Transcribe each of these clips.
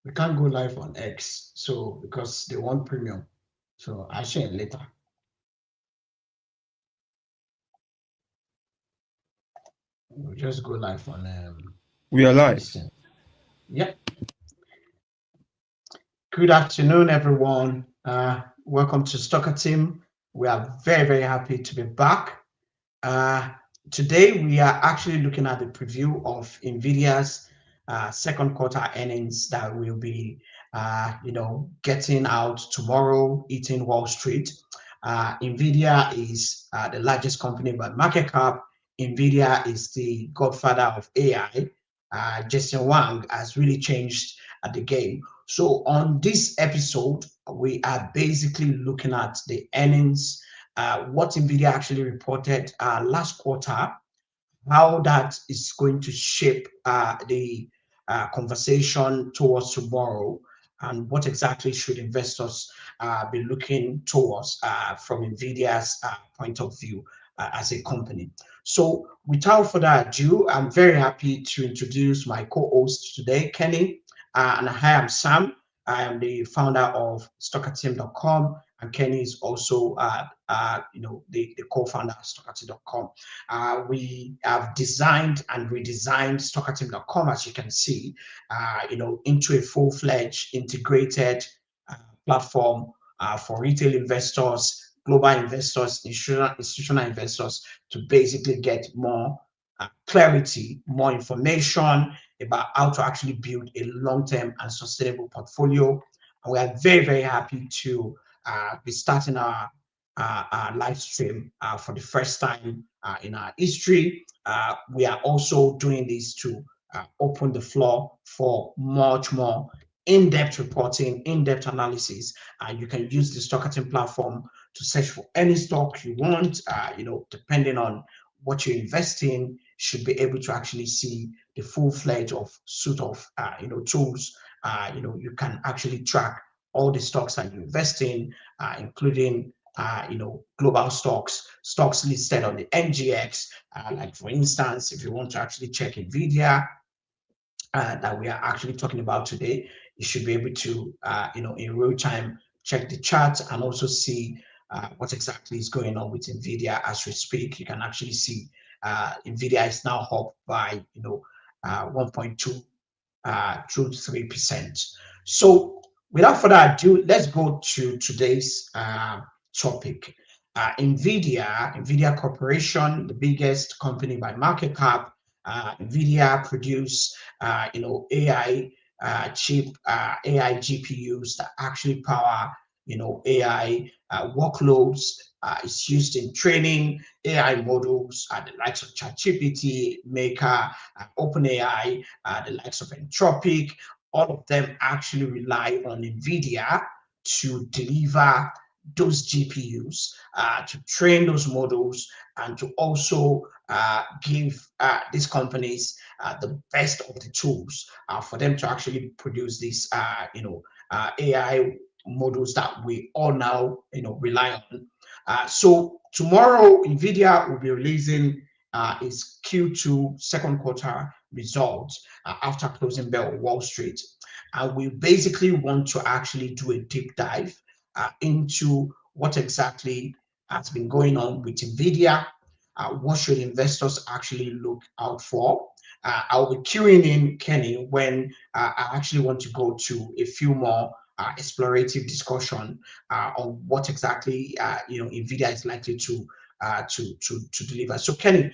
We can't go live on X, so because they want premium. So I'll share it later. We'll just go live on We are live. this thing. Yep. Good afternoon, everyone. Welcome to Stocker Team. We are very, very happy to be back. Uh, Today, we are actually looking at the preview of NVIDIA's second quarter earnings that will be, getting out tomorrow, hitting Wall Street. NVIDIA is the largest company by market cap. NVIDIA is the godfather of AI. Jason Wang has really changed the game. So on this episode, we are basically looking at the earnings, what NVIDIA actually reported last quarter, how that is going to shape the conversation towards tomorrow, and what exactly should investors be looking towards from NVIDIA's point of view as a company. So without further ado, I'm very happy to introduce my co-host today, Kenny, and I am Sam. I am the founder of StockerTeam.com, and Kenny is also, the co-founder of StockerTeam.com. We have designed and redesigned StockerTeam.com, as you can see, into a full-fledged integrated uh, platform for retail investors, global investors, institutional investors to basically get more clarity, more information about how to actually build a long-term and sustainable portfolio. And we are very, very happy to be starting our live stream for the first time in our history. We are also doing this to open the floor for much more in-depth reporting, in-depth analysis. You can use the Stockerton platform to search for any stock you want, depending on what you invest in, should be able to actually see the full-fledged of suite of tools. You can actually track all the stocks that you invest in, including global stocks listed on the NGX. Like for instance, if you want to actually check NVIDIA that we are actually talking about today, you should be able to, in real time, check the chart and also see what exactly is going on with NVIDIA as we speak. You can actually see NVIDIA is now up by, 1.2 through 3%. So without further ado, let's go to today's topic. NVIDIA Corporation, the biggest company by market cap. NVIDIA produce, AI chip, AI GPUs that actually power, AI workloads. It's used in training AI models, the likes of ChatGPT, Maker, OpenAI, the likes of Anthropic. All of them actually rely on NVIDIA to deliver those GPUs, to train those models, and to also give these companies the best of the tools for them to actually produce these, AI models that we all now, rely on. So tomorrow, NVIDIA will be releasing its Q2 second quarter results after closing bell on Wall Street. And we basically want to actually do a deep dive into what exactly has been going on with NVIDIA. What should investors actually look out for? I'll be queuing in Kenny when I actually want to go to a few more explorative discussion on what exactly NVIDIA is likely to deliver. So Kenny,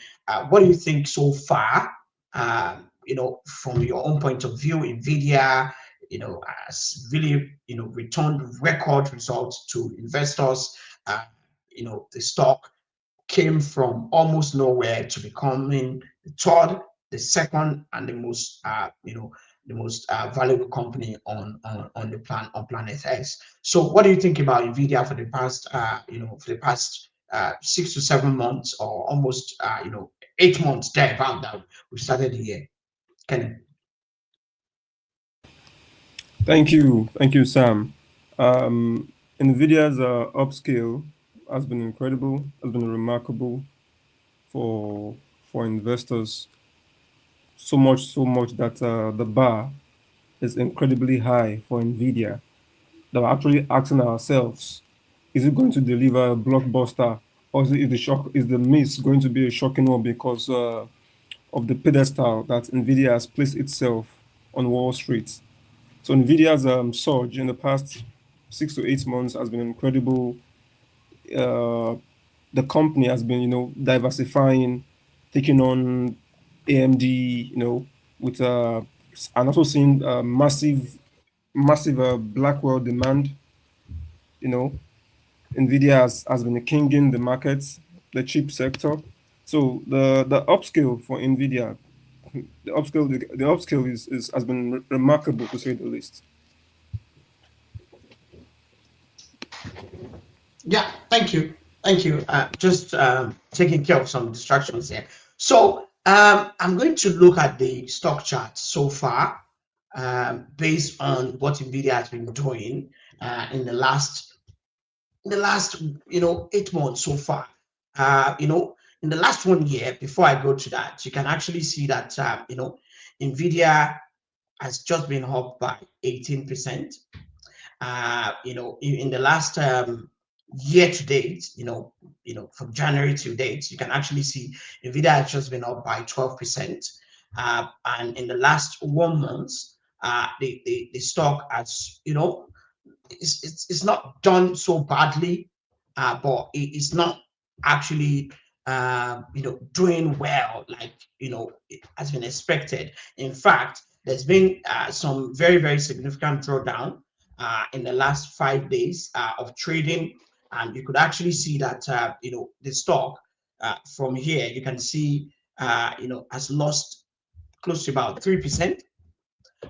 what do you think so far? From your own point of view, NVIDIA, has really, returned record results to investors. Uh, the stock came from almost nowhere to becoming the third, the second, and the most valuable company on the planet Earth. So, what do you think about Nvidia for the past 6 to 7 months, or almost 8 months there about that we started the year? Can Thank you, Sam. NVIDIA's upscale has been incredible, has been remarkable for investors. So much that the bar is incredibly high for NVIDIA that we're actually asking ourselves, is it going to deliver a blockbuster, or is the miss going to be a shocking one because of the pedestal that NVIDIA has placed itself on Wall Street? So NVIDIA's surge in the past 6 to 8 months has been incredible. Uh, the company has been, diversifying, taking on AMD, with and also seeing massive Blackwell demand. You know, Nvidia has been a king in the market, the chip sector. So the upscale for Nvidia, the upscale is has been remarkable to say the least. Yeah, thank you. Thank you. Just taking care of some distractions here. So I'm going to look at the stock chart so far based on what NVIDIA has been doing in the last 8 months so far. In the last 1 year, before I go to that, you can actually see that NVIDIA has just been up by 18%. In the last year to date, from January to date, you can actually see Nvidia has just been up by 12%. And in the last 1 month, the stock has, it's not done so badly, but it's not actually doing well like it has been expected. In fact, there's been some very very significant drawdown in the last 5 days of trading, and you could actually see that the stock from here you can see has lost close to about 3%.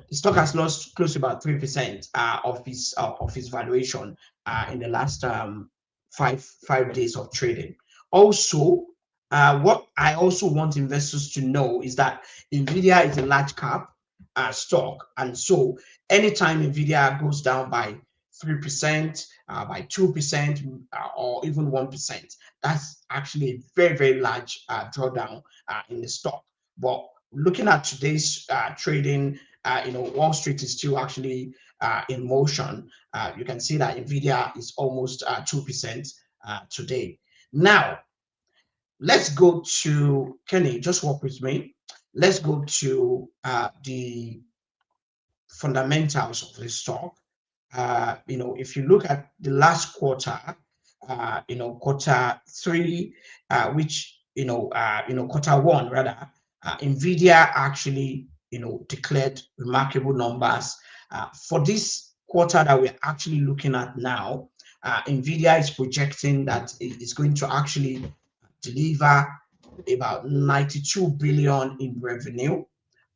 The stock has lost close to about 3% of its valuation in the last five days of trading. Also, what I also want investors to know is that Nvidia is a large cap stock, and so anytime Nvidia goes down by 3%, by 2%, or even 1%, that's actually a very very large drawdown in the stock. But looking at today's trading, Wall Street is still actually in motion. You can see that Nvidia is almost 2% today. Now, let's go to Kenny. Just work with me. Let's go to the fundamentals of the stock. If you look at the last quarter, quarter three, which quarter one rather, Nvidia actually declared remarkable numbers. For this quarter that we're actually looking at now, Nvidia is projecting that it's going to actually deliver about 92 billion in revenue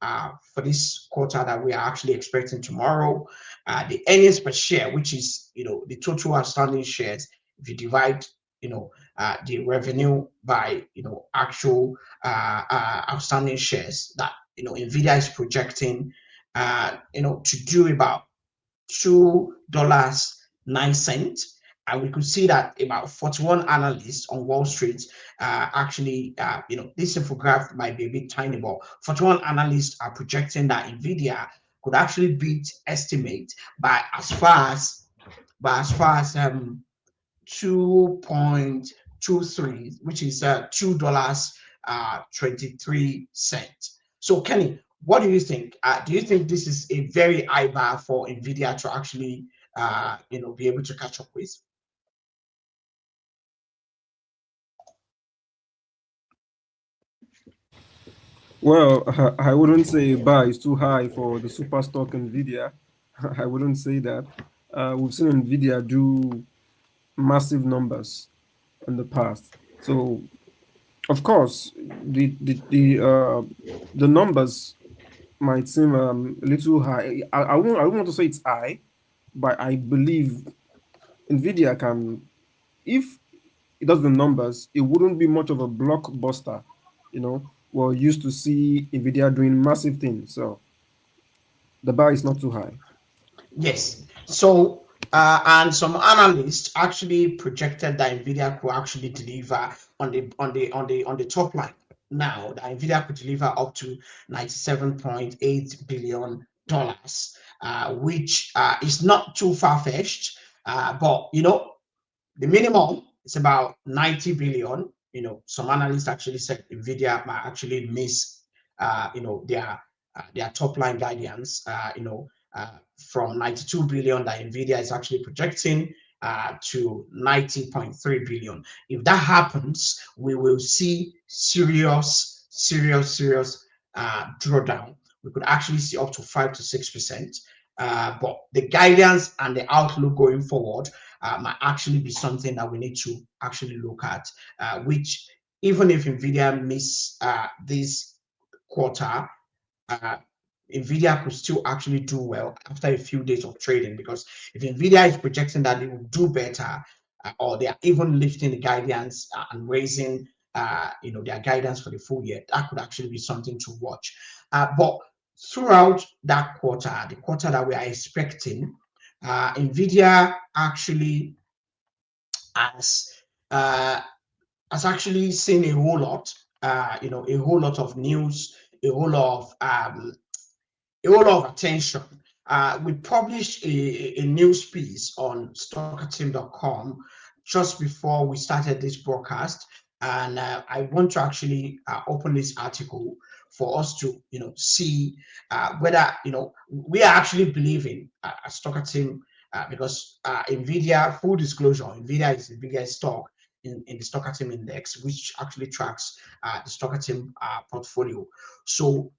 for this quarter that we are actually expecting tomorrow. The earnings per share, which is the total outstanding shares, if you divide the revenue by actual outstanding shares, that Nvidia is projecting to do about $2.09. And we could see that about 41 analysts on Wall Street actually, this infographic might be a bit tiny, but 41 analysts are projecting that NVIDIA could actually beat estimate by as far as 2.23, which is $2.23. So Kenny, what do you think? Do you think this is a very high bar for NVIDIA to actually be able to catch up with? Well, I wouldn't say buy is too high for the super stock Nvidia. I wouldn't say that. We've seen Nvidia do massive numbers in the past. So of course, the numbers might seem a little high. I won't want to say it's high, but I believe Nvidia can, if it does the numbers, it wouldn't be much of a blockbuster. We're used to see Nvidia doing massive things, so the bar is not too high. Yes. So, and some analysts actually projected that Nvidia could actually deliver on the top line. Now, that Nvidia could deliver up to $97.8 billion. which is not too far-fetched, but the minimum is about 90 billion. Some analysts actually said Nvidia might actually miss, their top line guidance, from 92 billion that Nvidia is actually projecting to 90.3 billion. If that happens, we will see serious drawdown. We could actually see up to 5 to 6%. But the guidance and the outlook going forward might actually be something that we need to actually look at, which even if Nvidia miss this quarter, uh, Nvidia could still actually do well after a few days of trading, because if Nvidia is projecting that it will do better, or they are even lifting the guidance and raising their guidance for the full year, that could actually be something to watch. But throughout that quarter, the quarter that we are expecting, Nvidia actually has uh, has actually seen a whole lot, a whole lot of news, a whole lot of attention. We published a news piece on stockerteam.com just before we started this broadcast, and I want to actually open this article for us to see whether we are actually believing a Stocker Team, because Nvidia, full disclosure, Nvidia is the biggest stock in the Stocker Team index, which actually tracks the Stocker Team portfolio. So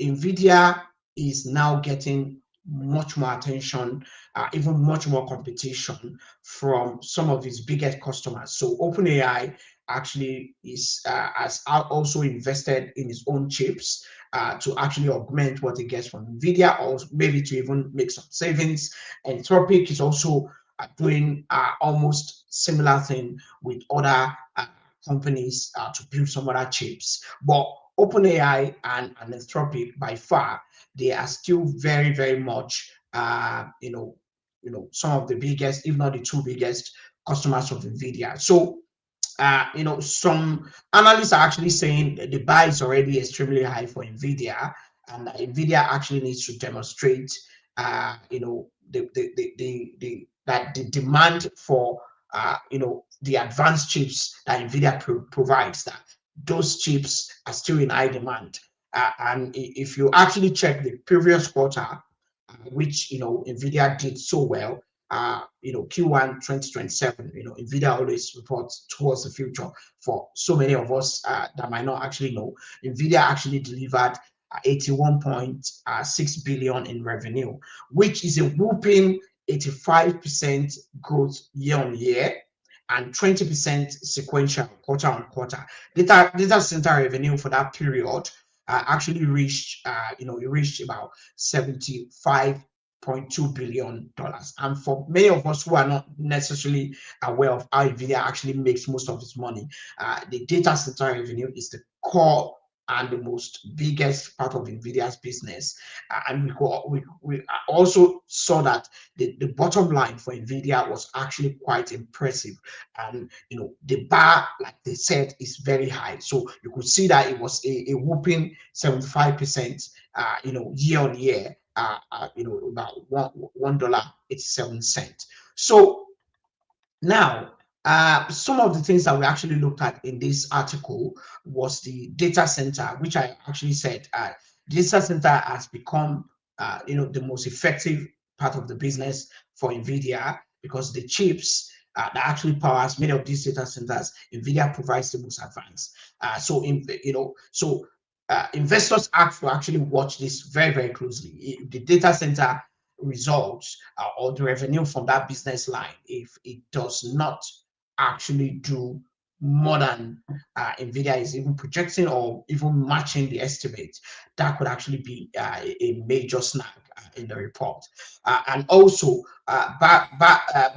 NVIDIA is now getting much more attention, even much more competition from some of its biggest customers. So OpenAI actually has also invested in its own chips to actually augment what it gets from NVIDIA, or maybe to even make some savings. Anthropic is also doing almost similar thing with other companies to build some other chips. But OpenAI and Anthropic, by far, they are still very, very much, some of the biggest, if not the two biggest customers of NVIDIA. So, some analysts are actually saying that the buy is already extremely high for NVIDIA, and NVIDIA actually needs to demonstrate, that the demand for, the advanced chips that NVIDIA provides, that those chips are still in high demand. And if you actually check the previous quarter, which Nvidia did so well, Q1 2027, Nvidia always reports towards the future. For so many of us that might not actually know, Nvidia actually delivered 81.6 billion in revenue, which is a whooping 85% growth year on year and 20% sequential quarter on quarter. Data center revenue for that period actually reached, it reached about $75.2 billion. And for many of us who are not necessarily aware of how NVIDIA actually makes most of its money, the data center revenue is the core and the most biggest part of NVIDIA's business. And we also saw that the bottom line for NVIDIA was actually quite impressive. And the bar, like they said, is very high. So you could see that it was a whooping 75%, year on year, about $1.87. So now, some of the things that we actually looked at in this article was the data center, which I actually said data center has become, the most effective part of the business for NVIDIA, because the chips that actually powers many of these data centers, NVIDIA provides the most advanced. Investors have to actually watch this very, very closely. If the data center results or the revenue from that business line, if it does not actually do more than NVIDIA is even projecting or even matching the estimate, that could actually be a major snag in the report. And also,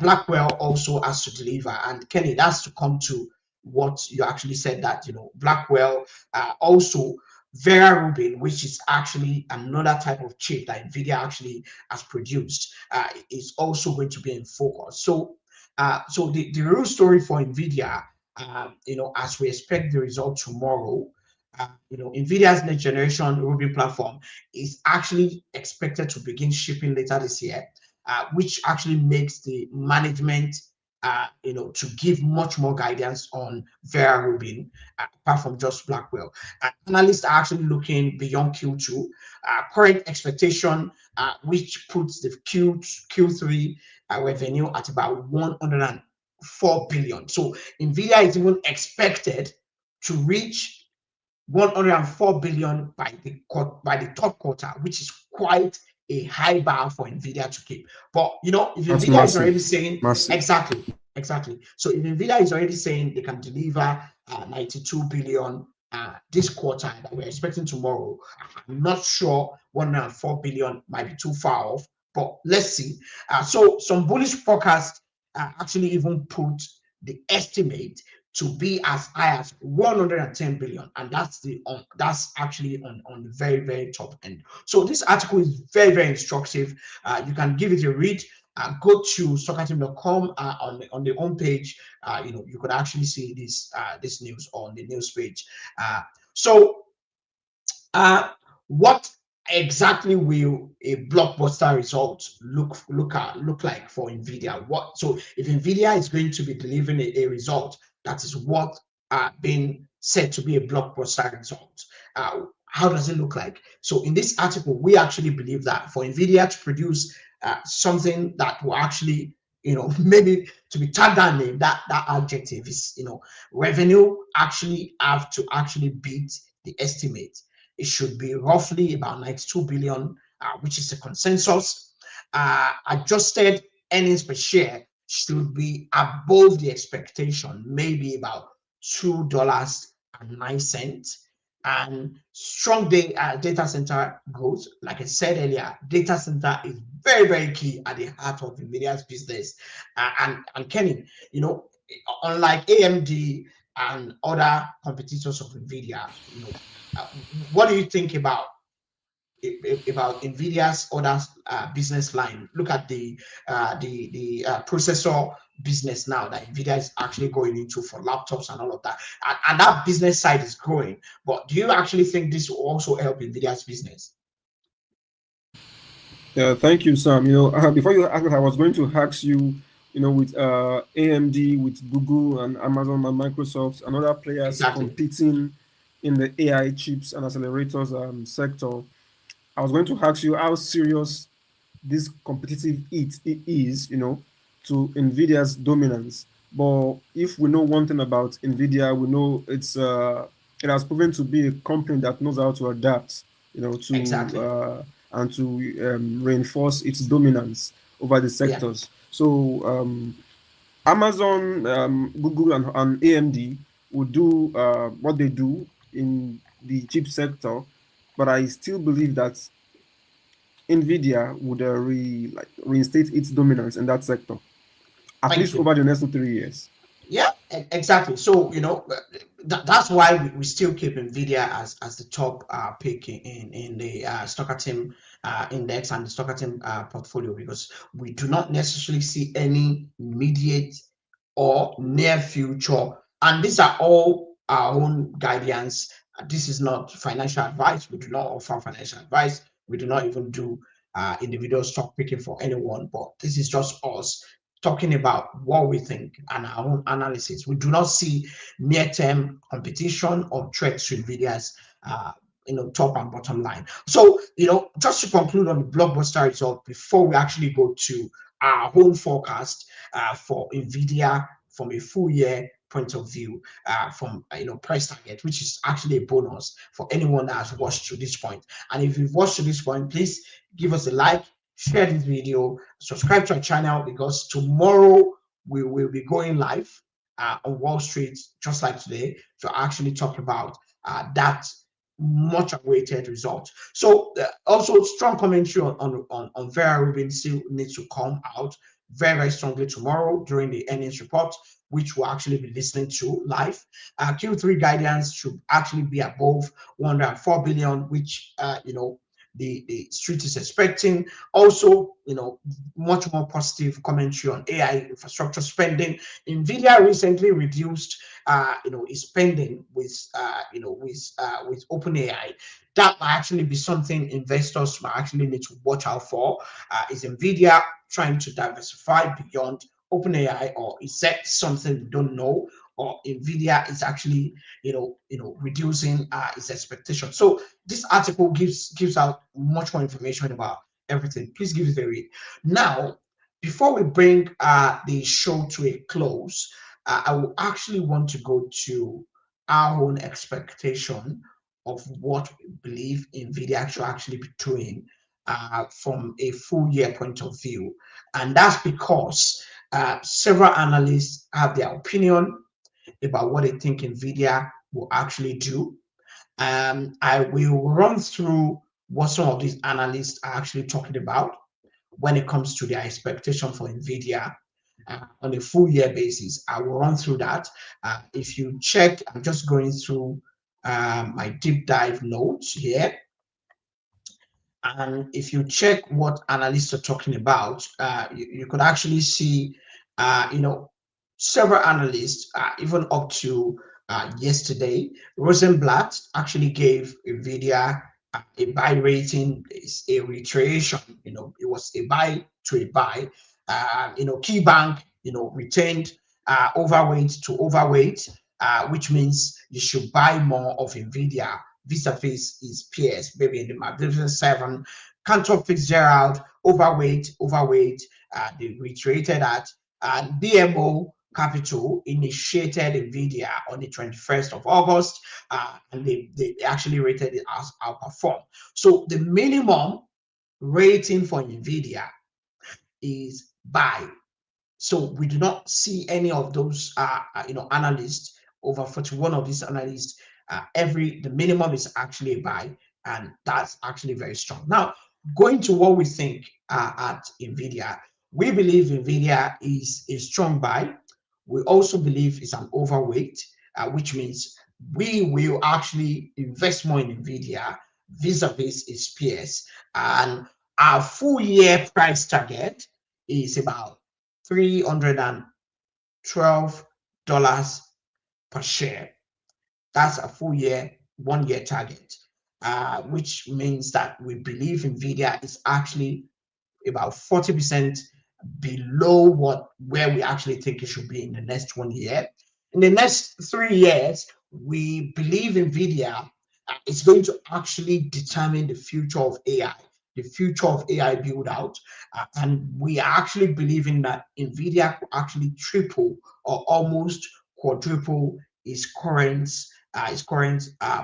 Blackwell also has to deliver. And Kenny, that's to come to what you actually said, that Blackwell also Vera Rubin, which is actually another type of chip that NVIDIA actually has produced, is also going to be in focus. So, the real story for NVIDIA, as we expect the result tomorrow, NVIDIA's next generation Rubin platform is actually expected to begin shipping later this year, which actually makes the management, to give much more guidance on Vera Rubin, apart from just Blackwell. Analysts are actually looking beyond Q2. Current expectation, which puts the Q3 revenue at about 104 billion. So NVIDIA is even expected to reach 104 billion by the third quarter, which is quite a high bar for Nvidia to keep. But if That's Nvidia is already massive, saying massive. exactly. So if Nvidia is already saying they can deliver 92 billion this quarter that we're expecting tomorrow, I'm not sure 104 billion might be too far off. But let's see. So some bullish forecasts actually even put the estimate to be as high as 110 billion, and that's actually on the very very top end. So this article is very very instructive. You can give it a read. Go to stockerteam.com on the home page. You could actually see this news on the news page. So what exactly will a blockbuster result look like for Nvidia? So if Nvidia is going to be delivering a result that is what being said to be a blockbuster result, how does it look like? So in this article, we actually believe that for Nvidia to produce something that will actually, maybe to be tagged that name, that adjective is, revenue actually have to actually beat the estimate. It should be roughly about 92 billion, which is the consensus. Adjusted earnings per share should be above the expectation, maybe about $2.09. And strong data center growth, like I said earlier, data center is very, very key at the heart of NVIDIA's business. And Kenny, unlike AMD and other competitors of NVIDIA, uh, what do you think about Nvidia's other business line? Look at the processor business now that Nvidia is actually going into for laptops and all of that, and that business side is growing. But do you actually think this will also help Nvidia's business? Yeah, thank you, Sam. Before you ask, I was going to ask you, with AMD, with Google and Amazon and Microsoft and other players Exactly. competing in the AI chips and accelerators sector, I was going to ask you how serious this competitive it is, to Nvidia's dominance. But if we know one thing about Nvidia, we know it has proven to be a company that knows how to adapt, to Exactly. and to reinforce its dominance over the Yeah. sectors. So Amazon, Google, and AMD will do what they do in the chip sector, but I still believe that NVIDIA would reinstate its dominance in that sector, at Thank least you. over the next 2 3 years. Yeah, exactly. So that's why we still keep Nvidia as the top pick in the Stocker Team index and the Stocker Team portfolio, because we do not necessarily see any immediate or near future, and these are all our own guidance. This is not financial advice. We do not offer financial advice. We do not even do individual stock picking for anyone, but this is just us talking about what we think and our own analysis. We do not see near-term competition or threats to NVIDIA's top and bottom line. So, just to conclude on the blockbuster result before we actually go to our own forecast for NVIDIA from a full year point of view, from price target, which is actually a bonus for anyone that has watched to this point. And if you've watched to this point, please give us a like, share this video, subscribe to our channel, because tomorrow we will be going live on Wall Street, just like today, to actually talk about that much awaited result. So also strong commentary on Vera Rubin still needs to come out very, very strongly tomorrow during the earnings report, which we'll actually be listening to live. Q3 guidance should actually be above 104 billion, which the street is expecting. Also, much more positive commentary on AI infrastructure spending. NVIDIA recently reduced, its spending with OpenAI. That might actually be something investors might actually need to watch out for. Is NVIDIA trying to diversify beyond OpenAI, or is that something we don't know? Or NVIDIA is actually, reducing its expectation. So this article gives out much more information about everything. Please give it a read. Now, before we bring the show to a close, I will actually want to go to our own expectation of what we believe NVIDIA should actually be doing from a full year point of view. And that's because several analysts have their opinion about what they think NVIDIA will actually do. I will run through what some of these analysts are actually talking about when it comes to their expectation for NVIDIA on a full year basis. I will run through that. If you check, I'm just going through my deep dive notes here. And if you check what analysts are talking about, you could actually see, several analysts, even up to yesterday, Rosenblatt actually gave NVIDIA a buy rating, is a reiteration. It was a buy to a buy. Key bank, retained overweight to overweight, which means you should buy more of NVIDIA vis-a-vis his peers, maybe in the Magnificent Seven. Cantor Fitzgerald, overweight. They reiterated that. BMO Capital initiated NVIDIA on the 21st of August, and they actually rated it as outperform. So the minimum rating for NVIDIA is buy. So we do not see any of those, analysts, over 41 of these analysts. The minimum is actually a buy, and that's actually very strong. Now, going to what we think at NVIDIA, we believe NVIDIA is a strong buy. We also believe it's an overweight, which means we will actually invest more in NVIDIA vis-a-vis its peers. And our full year price target is about $312 per share. That's a full year, 1 year target, which means that we believe NVIDIA is actually about 40% below where we actually think it should be in the next 1 year. In the next 3 years, we believe NVIDIA is going to actually determine the future of AI, the future of AI build out. And we are actually believing that NVIDIA could actually triple or almost quadruple its current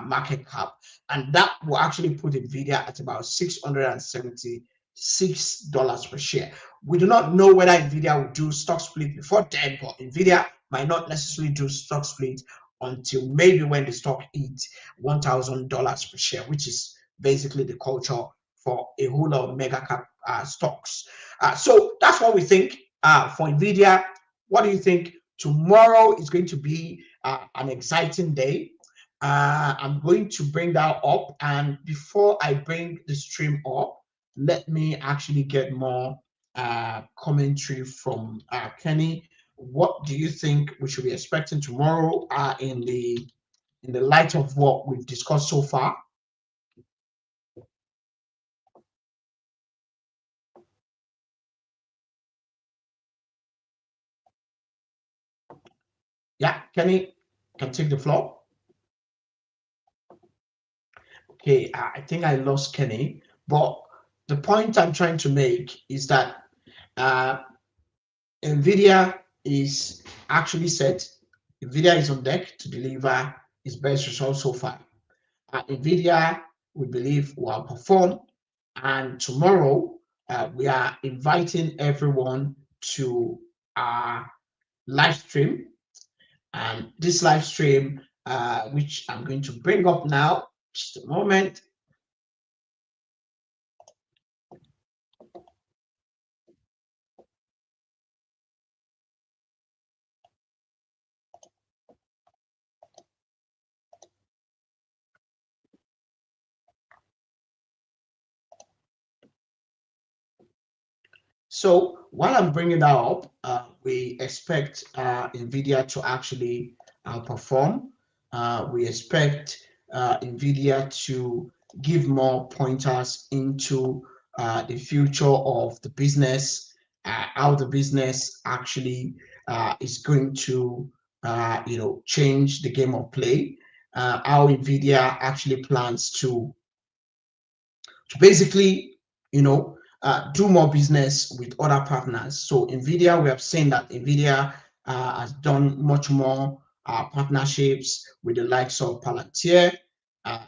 market cap. And that will actually put NVIDIA at about $676 per share. We do not know whether NVIDIA will do stock split before then, but NVIDIA might not necessarily do stock split until maybe when the stock hits $1,000 per share, which is basically the culture for a whole lot of mega cap stocks. So that's what we think for NVIDIA. What do you think? Tomorrow is going to be an exciting day. I'm going to bring that up. And before I bring the stream up, let me actually get more commentary from Kenny. What do you think we should be expecting tomorrow in the light of what we've discussed so far? Yeah, Kenny can take the floor. Okay, I think I lost Kenny, but the point I'm trying to make is that uh, NVIDIA is actually set. NVIDIA is on deck to deliver its best results so far. NVIDIA, we believe, will perform. And tomorrow, we are inviting everyone to our live stream. And this live stream, which I'm going to bring up now, just a moment. So while I'm bringing that up, we expect NVIDIA to actually perform. We expect NVIDIA to give more pointers into the future of the business, how the business actually is going to, change the game of play, how NVIDIA actually plans to basically, do more business with other partners. So NVIDIA, we have seen that NVIDIA has done much more partnerships with the likes of Palantir.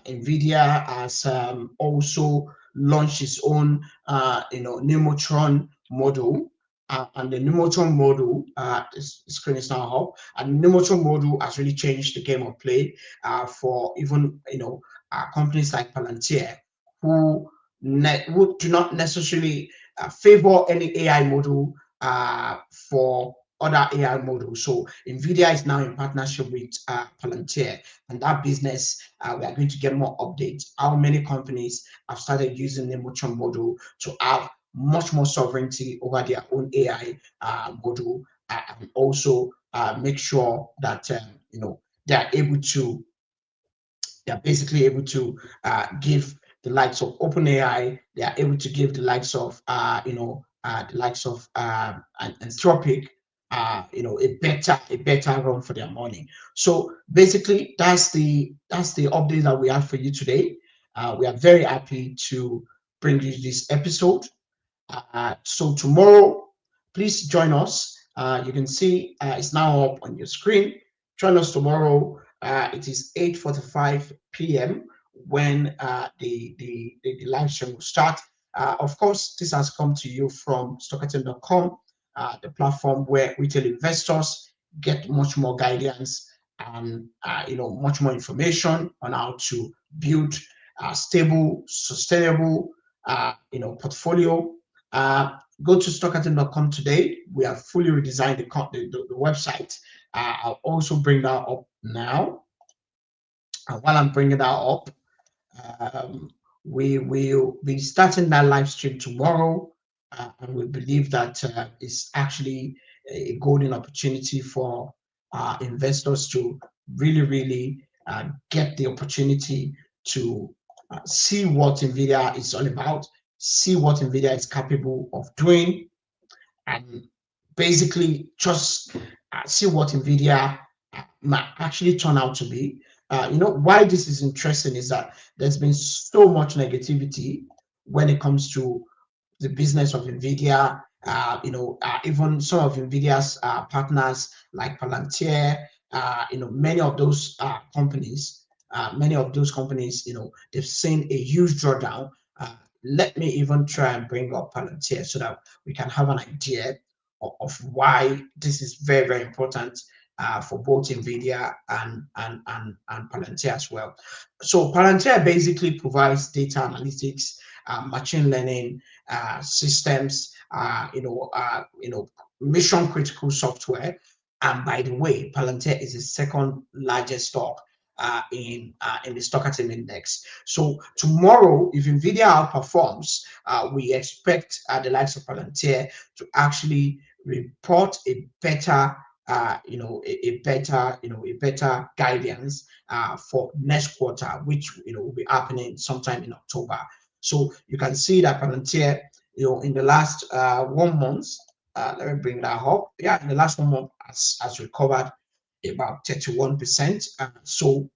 NVIDIA has also launched its own, Nemotron model. And the Nemotron model, this screen is now up, and Nemotron model has really changed the game of play for even, companies like Palantir, who who do not necessarily favor any AI model for other AI models. So NVIDIA is now in partnership with Palantir, and that business, we are going to get more updates. How many companies have started using the Nemotron model to have much more sovereignty over their own AI model, and also make sure that they are able to they're basically able to give the likes of OpenAI, they are able to give the likes of Anthropic, a better run for their money. So basically, that's the update that we have for you today. We are very happy to bring you this episode. So tomorrow, please join us. You can see it's now up on your screen. Join us tomorrow. It is 8:45 p.m. when the live stream will start. Of course, this has come to you from stockerton.com, the platform where retail investors get much more guidance and much more information on how to build a stable, sustainable portfolio. Go to stockerton.com today. We have fully redesigned the website. I'll also bring that up now. And while I'm bringing that up, um, we will be starting that live stream tomorrow. And we believe that it's actually a golden opportunity for investors to really, really get the opportunity to see what NVIDIA is all about, see what NVIDIA is capable of doing, and basically just see what NVIDIA might actually turn out to be. Why this is interesting is that there's been so much negativity when it comes to the business of NVIDIA. Even some of NVIDIA's partners like Palantir, many of those companies, they've seen a huge drawdown. Let me even try and bring up Palantir so that we can have an idea of why this is very, very important for both NVIDIA and Palantir as well. So Palantir basically provides data analytics, machine learning systems, mission critical software. And by the way, Palantir is the second largest stock in the Stockerton index. So tomorrow, if NVIDIA outperforms, we expect the likes of Palantir to actually report a better a better guidance for next quarter, which will be happening sometime in October. So you can see that Palantir, in the last 1 month, let me bring that up. Yeah, in the last 1 month has recovered about 31%. So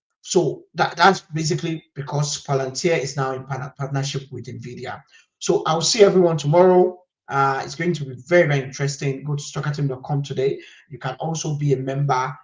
that's basically because Palantir is now in partnership with NVIDIA. So I'll see everyone tomorrow. It's going to be very, very interesting. Go to stockerton.com today. You can also be a member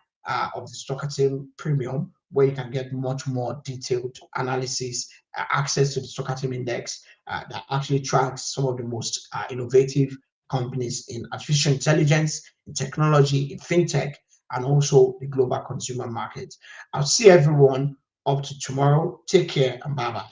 of the Stockerton Premium, where you can get much more detailed analysis, access to the Stockerton Index that actually tracks some of the most innovative companies in artificial intelligence, in technology, in fintech, and also the global consumer market. I'll see everyone up to tomorrow. Take care and bye bye.